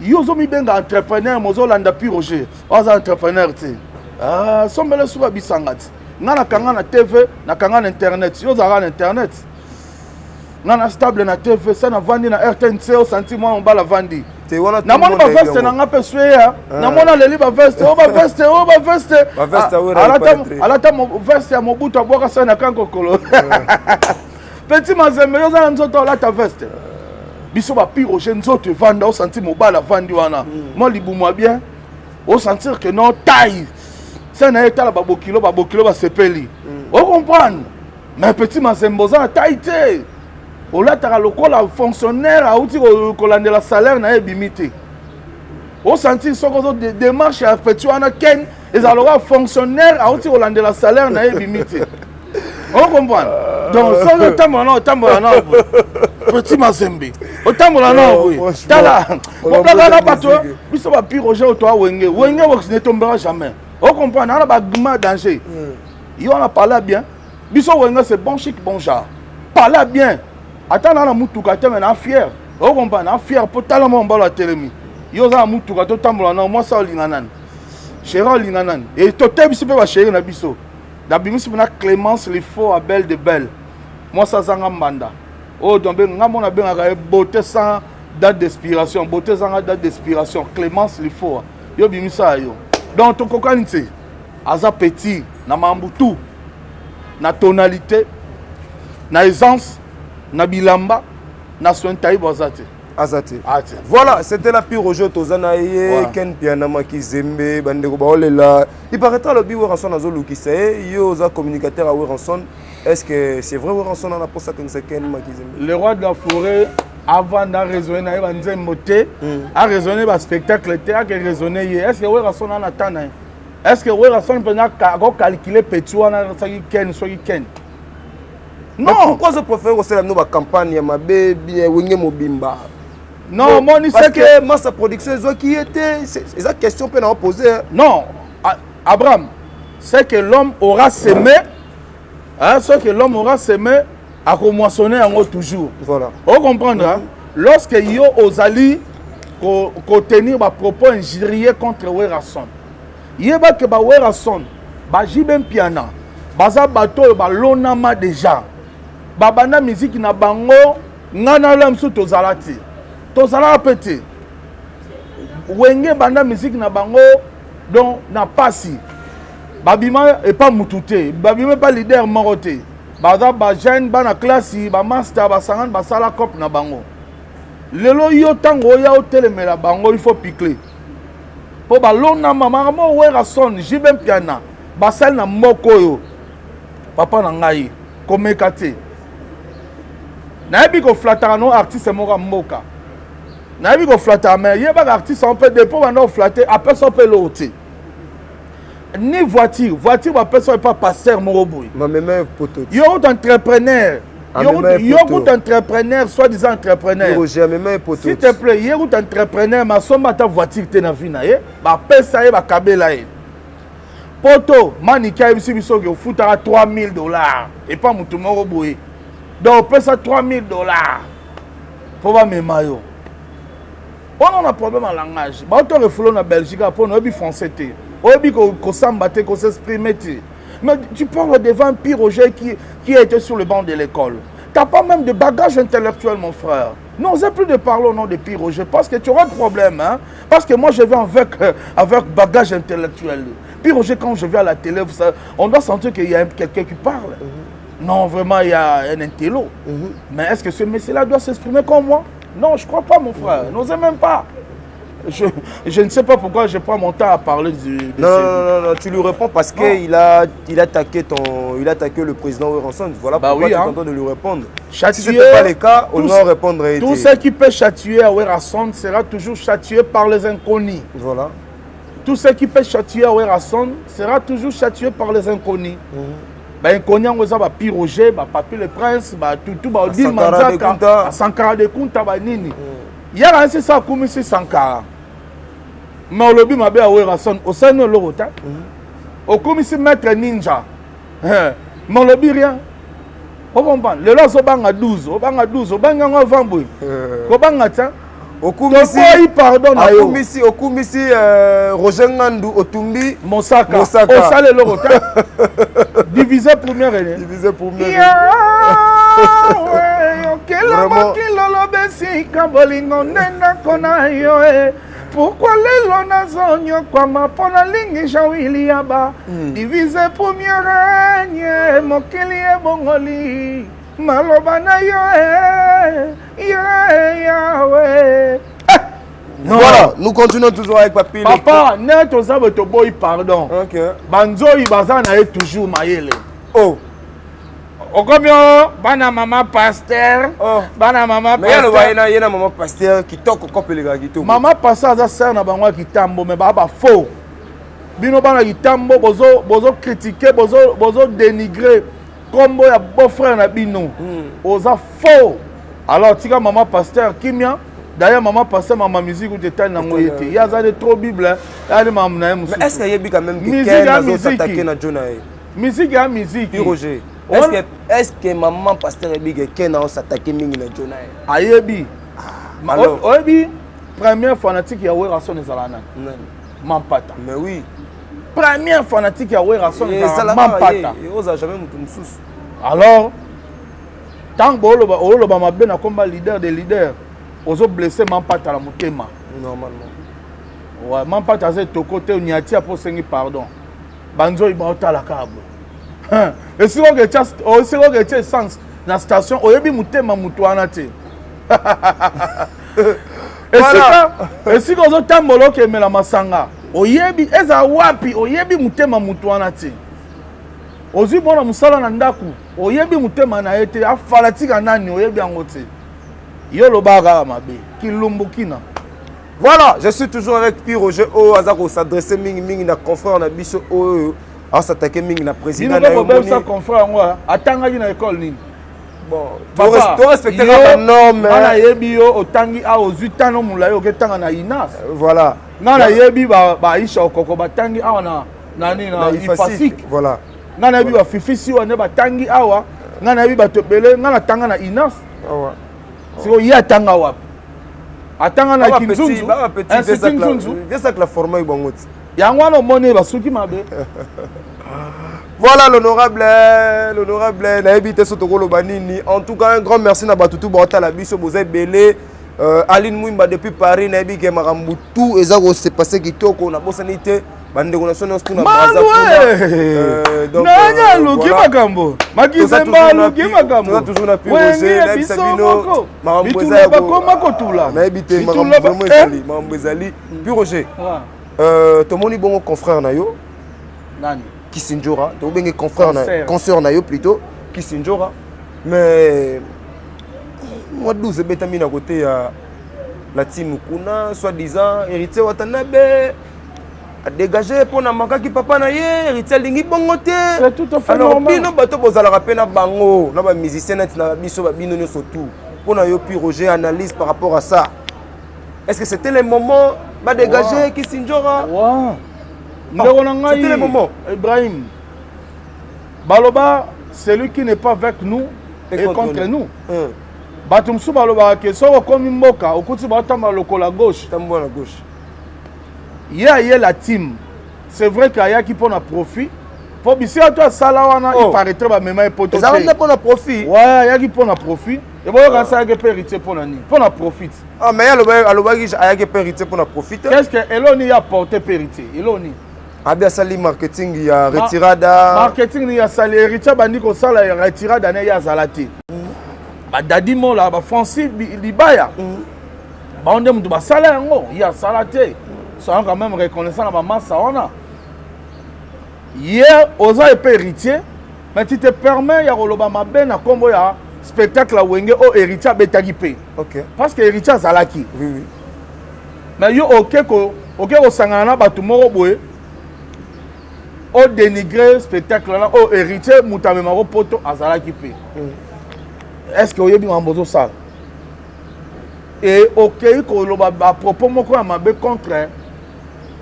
Yozo mi benga entrepreneur mozo landa pi Roger. Oza entrepreneur te. Sombele suba bisangati. Ngana kanga na TV, na kanga na internet. Yozo ara internet. Ngana stable na TV, ça na vandi na RTNC au senti moi on ba la vandi. Na mona ba veste na ngape suya. Na mona leli ba veste, o ba veste. Ba veste alata mo veste ya mobutu aboka sa na kanko kolo. Petit mazembe yozo na nzoto alata veste. Biso ba pi Roger nzoto vanda au sentir mobala vandi wana moi libumwa bien au sentir que non taille ça na eta la babokilo ba sepeli on comprendre mais petit mazemboza taille te au latara lokola fonctionnaire a outi kolandela salaire na ebimité au sentir soko de démarche à petit wana ken ezaloka fonctionnaire a outi kolandela salaire na ebimité on comprend donc ça le tambola na petit mazembe otambola na oui tala oblaka bato biso ba pi Roger to wenge box ne tombera jamais on comprend na ba gma danger il on a parlé bien biso wenge c'est bon chic bon genre parler bien attends na mutuka te na fier on comprend na fier pour tala mo mbala telemi yo za mutuka to tambola na moi ça linganan chéri linganan et to te biso pe ba chéri na biso da bimisi na Clémence les faux à belle de belle moi ça zanga mbanda oh donc nga mona benga beauté sans date d'expiration beauté sans date d'expiration Clémence les faux yo bimisa yo donc to kokanite aza petit na mambutu na tonalité na aisance na bilamba na soin taille bozate Azate. Voilà, c'était la pire Roger Tozanaye, Ken Pianama Kizembe, Bandego Baolela. Il paraîtra le bio Ranson à Zolo qui sait, Yoza communicateur à Ranson. Est-ce que c'est vrai Ranson dans la poste à Ken Makizembe? Le roi de la forêt, avant de raisonner, a raisonné le spectacle, a raisonné. Est-ce que Ranson en attend? Est-ce que Ranson peut calculer Petouana, Ken, soit Ken? Non. Mais pourquoi je préfère aussi la nouvelle campagne, ma baby, Wenge Mobimba? Non, moi, parce que Massa Production, qui était. C'est la question qu'on a posée. Non, Abraham, c'est que l'homme aura semé, ce que l'homme aura semé, à moissonner en haut toujours. Voilà. On comprendra. Lorsque yo osali tenir des propos injurieux contre Werason, yeba que ba Werason, ba jibem piana, baza bato ba lonama déjà. Babana musique na bango, ngana lam su tozalati. tozalaka pe te wenge banda musique na bango donc na pasi babima epa mutu te babima epa leader moko te baza bajeune bana classe bamaster basangani basala cope na bango lelo yo ntango oya otelemela bango il faut picle mpo balonama makambo owera son jibe mpiana basali na moko oyo papa na ngai komeka te nayebi koflataka no artiste moko ya mboka nayebi koflataka me yebaka artiste mpe depo banda oflate apesa mpe loo te ni voiture bapesa epa pasteur moko boye yo kuta entrepreneur yo kuta entrepreneur soi-disant entrepreneur s'il te plaît ye kuta entrepreneur masomba ata voiture te na vie na ye bapesa ye bakabela ye poto maniki ayebisi biso ke ofutaka $3000 epa mutu moko boye donc opesa $3000 mpo bamema yo on a un problème en langage bato refulo na Belgique mpo na oyebi français te oyebi kosamba te s'exprimer te mais tu parles devant Pire Roger qui a été sur le banc de l'école. T'as pas même de bagage intellectuel mon frère. N'osez plus de parler au nom de Pire Roger parce que tu auras de problème hein? Parce que moi je vais avec bagage intellectuel. Pire Roger quand je vais à la télé on doit sentir qu'il y a quelqu'un qui parle. Non vraiment il y a un intello. Mais est-ce que ce monsieur-là doit s'exprimer comme moi? Non, je ne crois pas, mon frère. N'osez même pas. Je ne sais pas pourquoi je prends mon temps à parler de non, tu lui réponds parce qu'il a attaqué le président Weranson. Voilà pourquoi tu es en train de lui répondre. Châtier, si ce n'était pas le cas, on va répondre. Tout ce qui peut châtier à Weranson sera toujours châtié par les inconnus. Voilà. Tout ce qui peut châtier à Weranson sera toujours châtié par les inconnus. Inconnus, on va Pire Roger, Papi le Prince, tout, Odile Manzaka, Sankara de Kunta, Nini. Il y a un ça comme si Sankara. Mais au lobby m'a bien Weranson, au sein de l'Orota. Au commissaire maître ninja. Mais au lobby rien. Au bon, le lot au bang à 12, au bang à 12, au bang à 20 bouilles. Au bang à ça. Au kumisi Roger Ngandou Otumbi Mosaka au sale l'Orota. Divisé première année. Divisé première année. Pourquoi les lonazonyo kwa mapona lingi jawili yaba divisé première année mokili e bongoli maloba na yo Yahweh. Voilà, nous continuons toujours avec Papi. Papa, net aux abe to boy pardon. OK. Banzoi bazana est toujours mayele. Oh. Okomio bana mama pasteur. Oh. Bana mama pasteur. Mais il y a maman pasteur qui toque kopele ga gito. Mama pasteur za sert na bango ki tambo mais baba faux. Bino bana ki tambo bozo critiquer bozo dénigrer comme ya beau frère na bino. Oza faux. Alors tika mama pasteur kimia. D'ailleurs maman pasteur maman musique ou détail na ngoyete. Il y a ça de trop bible. Il y a des maman na musu. Mais est-ce qu'il y a quand même quelqu'un qui s'attaquer na Jonah? Musique à musique. Puis Roger. Est-ce que maman pasteur Ebi quelqu'un s'attaquer mingi na Jonah? Ayebi. Alors, Oyebi première fanatique ya Weranson ezalana. Mampata. Mais oui. Première fanatique ya Weranson ezalana Mampata. Et osa jamais mutu mususu. Alors tant que oloba mabe na komba leader des leaders, ozo blessé Mampata la motema. Normalement. Ouais, Mampata c'est to côté nyati pour sengi pardon. Banzo ibauta la câble. Et si on que sens na station oyebi mutema mutu ana te. Et si ozo tambolo ke mela masanga, oyebi eza wapi oyebi mutema mutu ana te. Ozi bona musala na ndaku, oyebi mutema na ete afalatika nani oyebi yango te. Yo lobaga mabe, kilumbukina. Voilà, je suis toujours avec Pire Roger O Azako s'adresser mingi na confrère na biso O a s'attaquer mingi na président na Yomoni. Ni ko confrère moi, atanga na école nini. Bon, tu respecter la norme. Ana yebi yo otangi a ozutano mulayi oketanga na Inas. Voilà. Nana yebi ba Aisha okoko batangi awa na nani na Ifasik. Voilà. Nana yebi ba Fifisi wane batangi awa, nana yebi batopele, nana tanga na Inas. Awa. Siko ya tanga wapi? Atanga na Kinzunzu. C'est ça que la forme est bonne. Yangwana moni basuki mabe. Voilà l'honorable Naïbité Sotokolo Banini. En tout cas, un grand merci à Batutu Bota la biso Bozé Belé. Aline Mouimba depuis Paris na yebi ke makambu tout eza ko se passer kitoko na bosani te bande ko na sono stu na baza donc nanya luki makambo makizemba luki makambo toujours na Pirogé na Sabino makambo eza ko makotula na yebi te makambo ezali makambo ezali Pirogé tomoni bongo confrère na yo nani Kisinjora to benge confrère na concert na yo plutôt Kisinjora mais moi 12 betami na côté ya la team kuna soi-disant héritier watanabe a dégagé pour na makaki papa na ye héritier lingi bongo te c'est tout à fait alors normal bino bato bozala rapena bango na ba musicien net na biso ba bino ne surtout pour na yo puis Roger analyse par rapport à ça est-ce que c'était le moment ba dégager Kisinjora c'était le moment Ibrahim Baloba celui qui n'est pas avec nous et contre nous bato mosusu balobaka ke soki okomi mboka okuti baotamba lokola gauche tambo na gauche ye aye la team c'est vrai ke ayaki mpo na profit mpo bisika to asala wana iparaître bamema ye poto te ezalaki mpo na profit ouais ayaki mpo na profit eboyoka asalaki mpe héritier mpo na nini mpo na profit mais alobaki ayaki mpe héritier mpo na profit qu'est-ce que eloni ye aporte mpe héritier eloni abi asali marketing ya retirada marketing ni asali héritier bandi kosala retirada ne ye azala te badadi mola baFrancis libaya baonde mutu basala yango ye asala te soyons quand même reconnaissant na bamasa wana ye oza epe héritier mais tu te permets ya koloba mabe na nkombo ya spectacle wenge o héritier abetaki mpe parce que héritier azalaki mais yo oke kosangana na bato moko boye o dénigrer spectacle wana o héritier mutu amemako poto azalaki mpe est-ce que oyebi mambo tozosala et okei koloba bapropos moko ya mabe contre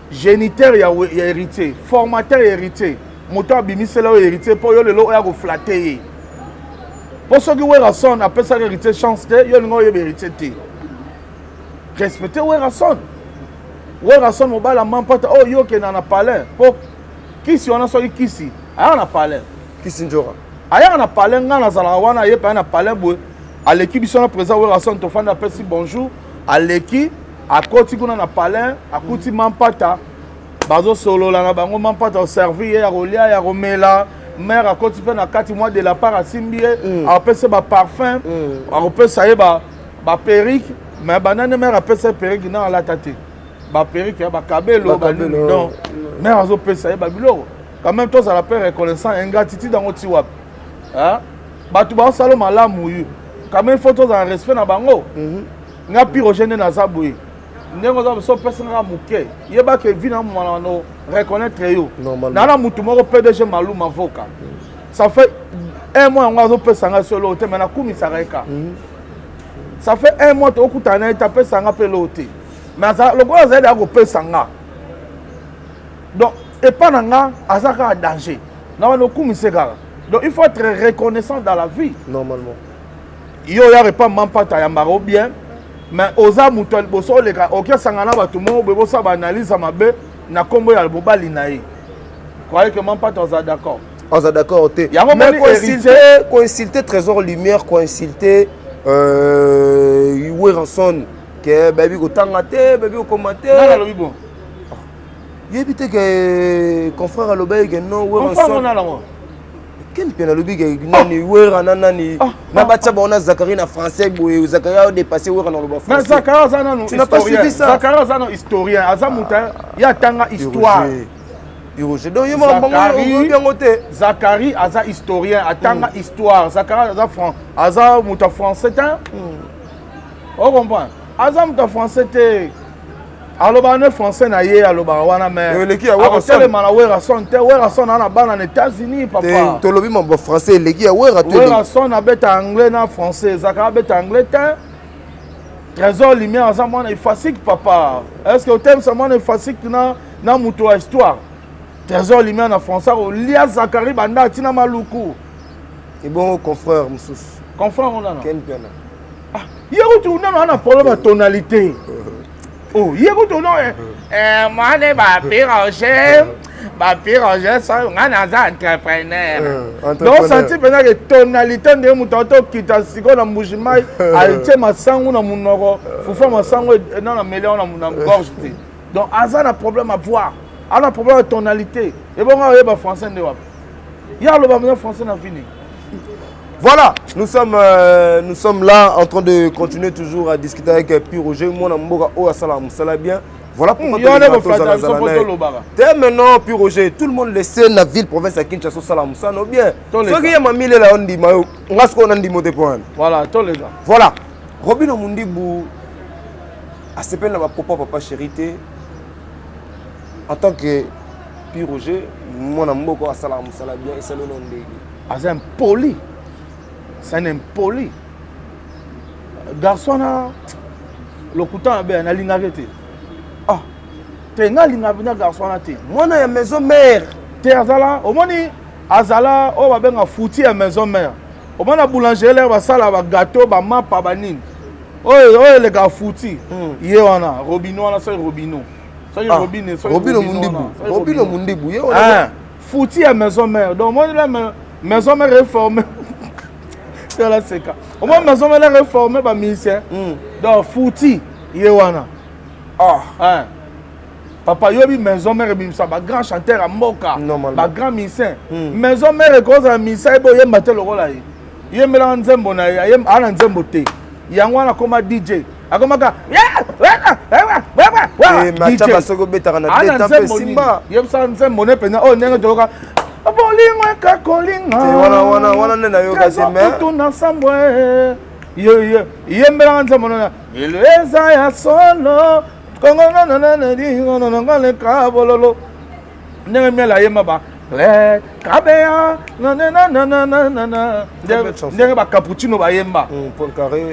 géniteur ya héritier formateur ya héritier moto abimisela oyo héritier mpo yo lelo oya koflate ye mpo soki werason apesaki héritier chance te yo lingo oyebi héritier te respecte werason mobala mampata oyo yo okenda na palais mpo kisi wana soki kisi aya na palais Kisinjora ayaka na palais nga nazalaka wana aye paye na palais boye aleki biso na président werason tofandi apesi bonjour aleki akoti kuna na palais akuti mampata bazosolola na bango mampata oservi ye ya kolia ya komela mare akoti mpe na kati mwa de la part asimbi ye apesa baparfum akopesa ye baperike mais banani mare apesa ye perike na alata te baperike ya bakabelo banini non mare azopesa ye babiloko quand même tozala mpe reconnaissant ingratitude yango ti wapi bato baosala malamu yu quand même faut tozala respect na bango nga Pirogé nde naza boye ndenge oza so opesanga moke yebaka evi na momana no reconnaître yo nana mutu moko PDG Maluma Voka ça fait un mois yango azopesanga solo te mais nakumisaka eka ça fait un mois tokutana ye tapesanga mpe lo te mais lokola azali akopesanga donc epa na nga aza kaka danger na wana okumise kaka donc il faut être reconnaissant dans la vie normalement yo ya repa mampata yambaka o bien mais oza mutu liboso oleka okesanga na bato moko boye bosala baanalyse mabe na nkombo ya mobali na ye croyez que mampata oza d'accord oza d'accord te mais coinsulter Trésor Lumière coinsulter Werason ke babi kotanga te babi kokoma te nana lobi bon yebi te ke confrère alobai ke non Werason ken pe na lobi ke nani wera nani na batia bona Zakari na français boye Zakari a dépassé wera na loba français mais Zakari za nanu historien Zakari za nanu historien aza muta ya tanga histoire Pirogé donc yo ma bango te Zakari aza historien atanga histoire Zakari aza muta français ta on comprend aza muta français te aloba ne français na ye aloba wana mais akotelema na Werason te Werason ana bana na États-Unis papa tolobi mambo français eleki ya Werason abeta anglais na français Zakari abeta anglais te Trésor Lumière aza mwana ifasik papa est-ce que otem sa mwana ifasik na mutu wa histoire Trésor Lumière na français olia Zakari banda atina maluku et bon confrère mosusu confrère on a ken pena yekuti unano ana problème ya tonalité oh yekuti uno mwane ba Pirogé bapiroge so nga naza entrepreneur donc senti mpenza ke tonalité ndenge moto atokita sikoyo na mbujimai atie masango na monoko fufa masango na meleo na gorge te donc aza na problème à voir ana problème de tonalité ebongo oyeba français nde wapi ya aloba mpenza français na fini. Voilà, nous sommes là en train de continuer toujours à discuter avec Piroger. Moi, je suis bien. Voilà pourquoi maintenant, Piroger, tout le monde le sait, la ville, province à Kinshasa, Salam Sano bien. Ce qui est ma mille là, on dit, on a ce qu'on a dit, voilà, tous les gens. Voilà, Robin Omundibou a ce la papa chérité en tant que Piroger, moi, je suis Salam bien et c'est le nom de. C'est un poli. C'est un impoli. Garçon, le couteau a l'ingagété. Ah, tu as un garçon. Moi, j'ai une maison mère. Tu es Azala. Au moins, Azala, on va bien foutre à maison mère. Au moins, la boulangerie, va saler un gâteau, un map, un banine. Oh, les gars foutus. Il y a un Robino, c'est Robino. C'est Robino. Robino Mundibou. Robino Mundibou. Foutu à maison mère. Donc, moi, la maison mère réformée. C'est là c'est cas. Au moins maison elle est réformée par ministère. Donc fouti yewana. Ah. Papa yobi maison mère bimsa ba grand chanteur à Moka. Ba grand musicien. Maison mère cause à musicien bo yemba te lokola yi. Yemela nzembo na yem ana nzembo te. Yango na koma DJ. Akomaka DJ basoko betaka na détape simba. Yemsa nzembo ne pena oh nenge toloka. Bolingo kakolinga wana nena yo kaseme tuna sambwe yembela nza monona eleza ya solo kongo na dingo na ngale kabololo nenge mela yemba ba le kabea na nenge ba cappuccino ba yemba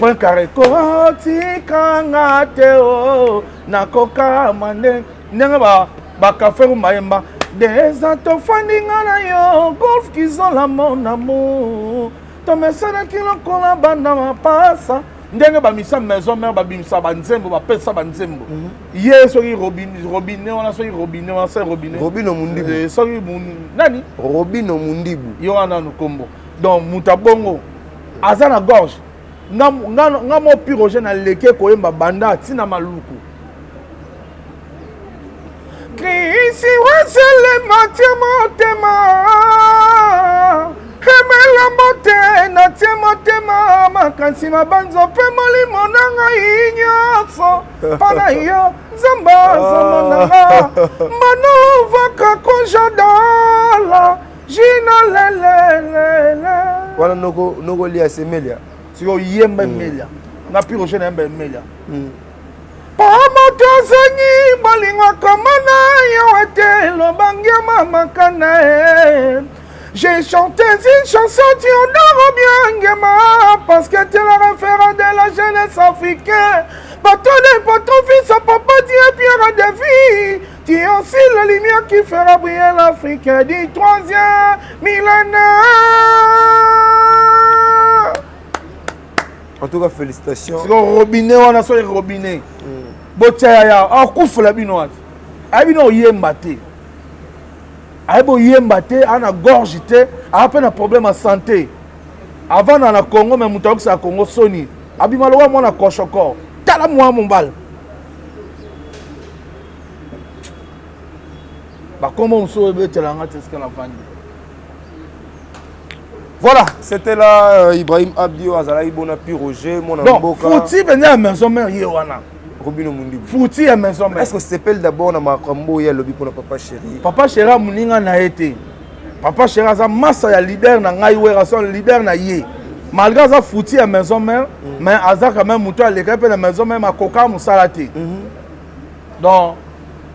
point carré koti kanga teo na koka mande nenge ba café ba yemba. Des atofandinga na yo golf qu'ils ont la mon amour to mesana kilo kola banda mapasa ndenge ba misa maison mère ba bimsa ba nzembo ba pesa ba nzembo yeso ki robinet wana so ki robinet wana so robinet Robino Mundibu so ki nani Robino Mundibu yo wana no kombo donc mutabongo azana gorge ngamo Piroger na leke koyemba banda tina maluku Krisi wasele motema Hemela mote na motema makansi mabanzo pe molimo nanga inyoso Pana yo zamba zamananga Manu vaka konjadala Jina lelelele Wana noko lia semelia Siko yemba melia Na Piroger na yemba melia Pamotozanyi balinga kamana yawete lobangia mama kana J'ai chanté une chanson Théodore Biangema parce que tu es la référence de la jeunesse africaine. Bateau de ton fils, papa, tu es pierre de vie. Tu es aussi la lumière qui fera briller l'Afrique du 3e millénaire. En tout cas, félicitations. C'est un robinet, on a un robinet. Botia, on couvre la binoise. Abino yembate. Aibo yembate, on a gorge, on a un problème de santé. Avant, dans le Congo, mais mon c'est à Congo Sony. Abimaloa, moi, on a coche encore. Tala moi, mon bal. Bah, comment on sauve le Telanga, c'est ce qu'on a vendu. Voilà, c'était là Ibrahim Abdio, Azala Ibona Piroger, mon Donc, Fouti venait à maison mère Yewana. Robino Mundibu. Fouti à maison mère. Est-ce que c'est s'appelle d'abord dans ma combo ya lobby pour le papa chéri? Papa chéri Mouninga na été. Papa chéri a massa ya leader na ngai wera son leader na ye. Malgré ça Fouti à maison mère, mais Aza quand même muto à l'école la maison mère ma coca musalate. Donc,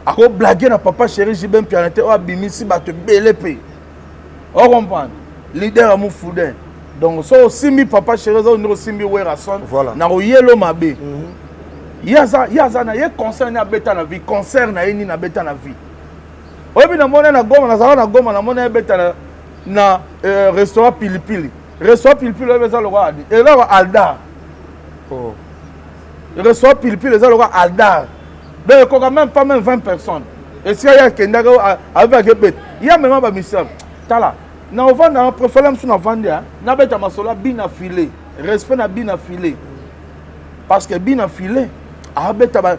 à quoi blaguer na papa chéri j'ai bien pianoté ou abimisi ba te belépé. On comprend. Leader à mon foudin. Donc, so simi papa chéri ça on simi wera son. Voilà. Na yelo mabe. Yaza na ye concert na beta na vie, concert na yeni na beta na vie. Obi na mona na goma na zala na goma na mona beta na restaurant Pilipili. Restaurant Pilipili le za loka adi. Et là Alda. Oh. Restaurant Pilipili le za loka Alda. Donc il y a même pas même 20 personnes. esika ya kendaka avec bête ya même ba misam tala na ovanda préfère msu na vanda na beta masola bina filé respect na bina filé parce que bina filé abeta ba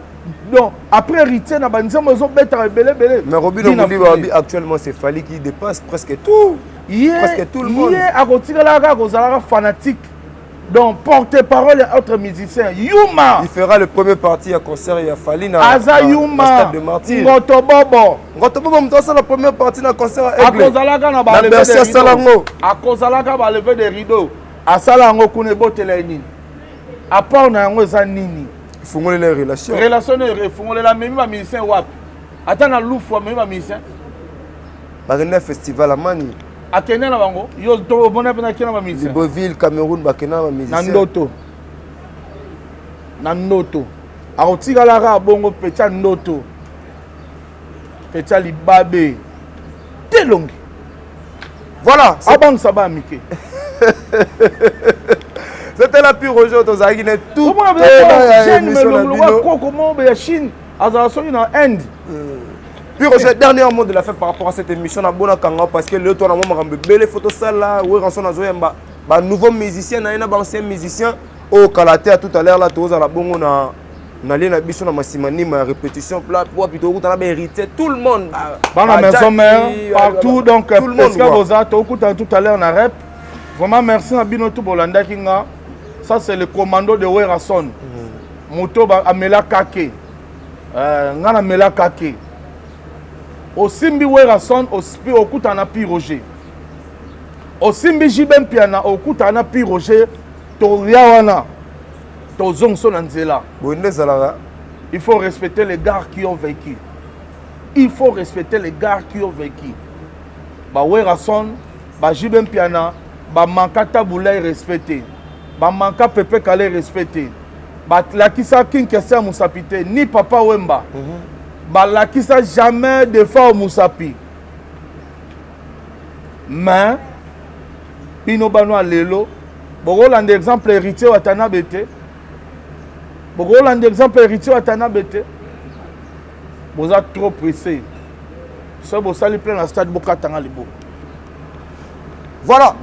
donc après héritier na banzamo zo beta belé mais Robino Muliba actuellement c'est Fally qui dépasse presque tout presque tout le monde a kotikala ka kozala fanatique. Donc, porte-parole et autres musiciens. Yuma. Il fera le premier parti à concert. Il a fallu dans Yuma. Stade de Martyrs. Ngotobobo. Ngotobobo, c'est la première partie dans le concert à Aigle. La Bercia Salango. A Kozalaka va lever des rideaux. A Salango Kunebo Teleni. A part na yango zanini. Il faut les relations. Relationner, il faut la même musicien wap. Attends na loufo même musicien. Barina festival à Mani. Akene na bango yo to bona pena kena ba musicien Libreville Cameroun bakena ba musicien na ndoto akotika la ka bongo pecha ndoto pecha libabe telongi voilà abang saba mike c'était la pure Roger Tozaki net tout jeune melongo koko mo be Chine azala so na Inde. Puis Roger, dernier mot de la fin par rapport à cette émission na bona kanga parce que le tour na mo makambe belle photo ça là ouais rançon na zoyamba ba nouveau musicien na ba ancien musicien au Kalaté tout à l'heure là toza la bongo na lena biso na masimani ma répétition plat pour plutôt na ba héritier tout le monde dans la maison mère partout donc parce que boza to tout à l'heure na rep vraiment merci na bino tout bolanda kinga ça c'est le commando de Werason moto ba amela kake ngana mela kake Osimbi Werason ospi okutana pi Roger. Osimbi Jibem Piana okutana pi Roger to yawana to zongso na nzela. Il faut respecter les gars qui ont vécu. Il faut respecter les gars qui ont vécu. Ba Werason, ba Jibem Piana, ba Mankata Boulay respecté. Ba Manka Pepe Kale respecté. Ba la kisa King Kessa Musapite ni Papa Wemba. Balakisa jamais de fois au Moussapi. Mais, Pino Banoa Lelo, Bogoland exemple héritier Watana Bete. Bogoland exemple héritier Watana Bete. Vous êtes trop pressé. Ce beau sali plein à stade Bokatanga Libo. Voilà.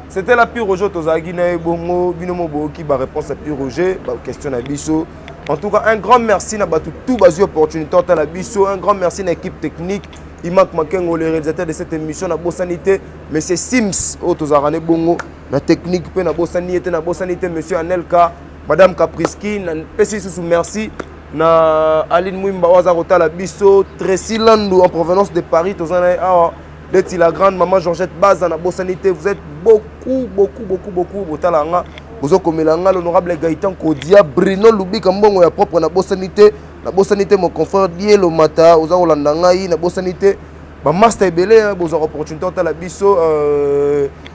C'était la pure Roger Tozagi na bongo binomo boki ba réponse à pure Roger, ba question à Bisso. En tout cas, un grand merci à tout basi opportunité à la Bisso, un grand merci à l'équipe technique. Il manque Makengo, le réalisateur de cette émission, la Bossanité, monsieur Sims, Otozarane Bongo, la technique, la Bossanité, monsieur Anelka, madame Kapriski, merci, merci, na Aline Mouimba, Ozarota, la Bisso, Tracy Landou, en provenance de Paris, Tozana, d'être la grande maman Georgette Baz, la Bossanité, vous êtes beaucoup, Botalanga. Vous avez l'honorable Gaëtan Kodia, Bruno Lubi Kambongo ya propre na Bossanité mon confrère Die le Mata, vous avez l'andangaï na Bossanité, ma master belé, vous avez opportunité à la Bisso.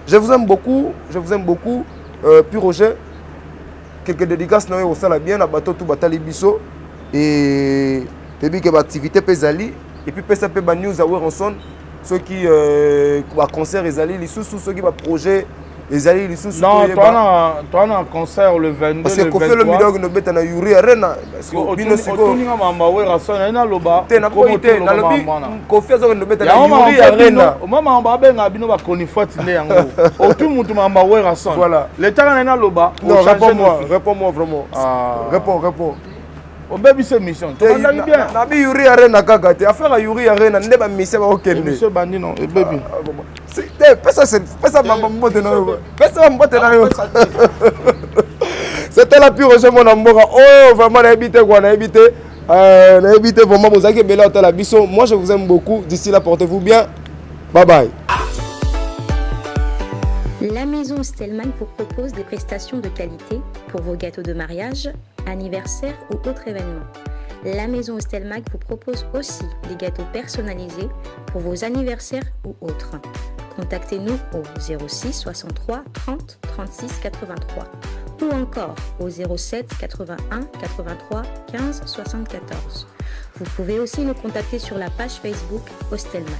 Je vous aime beaucoup, puis Roger, quelques dédicaces na au sala bien na bateau tout batali Bisso et puis que l'activité pesali et puis pesa pe ba news à Weranson, ceux qui va concert ezali les sous ceux qui va projet. Non, toi on a un concert le 22 parce que Kofi le million no beta na Yuri Arena parce que bino siko otuninga mamba Werason na loba te na koité na lobi Kofi zo no beta na Yuri Arena mama mamba benga bino ba konifati nde yango otu mutu mamba Werason voilà l'état na loba non réponds-moi vraiment réponds obebi ce mission to bandaki bien na bi Yuri Arena kaka te affaire Yuri Arena nde ba mission ba okende monsieur bandi non ebebi c'était la pure Roger mon amour. Oh vraiment on a habité vraiment vous avez belle hôtel à Bisso. Moi je vous aime beaucoup. D'ici là portez-vous bien. Bye bye. La maison Stelman vous propose des prestations de qualité pour vos gâteaux de mariage, anniversaire ou autres événements. La maison Stelmac vous propose aussi des gâteaux personnalisés pour vos anniversaires ou autres. Contactez-nous au 06 63 30 36 83 ou encore au 07 81 83 15 74. Vous pouvez aussi nous contacter sur la page Facebook Hostelmac.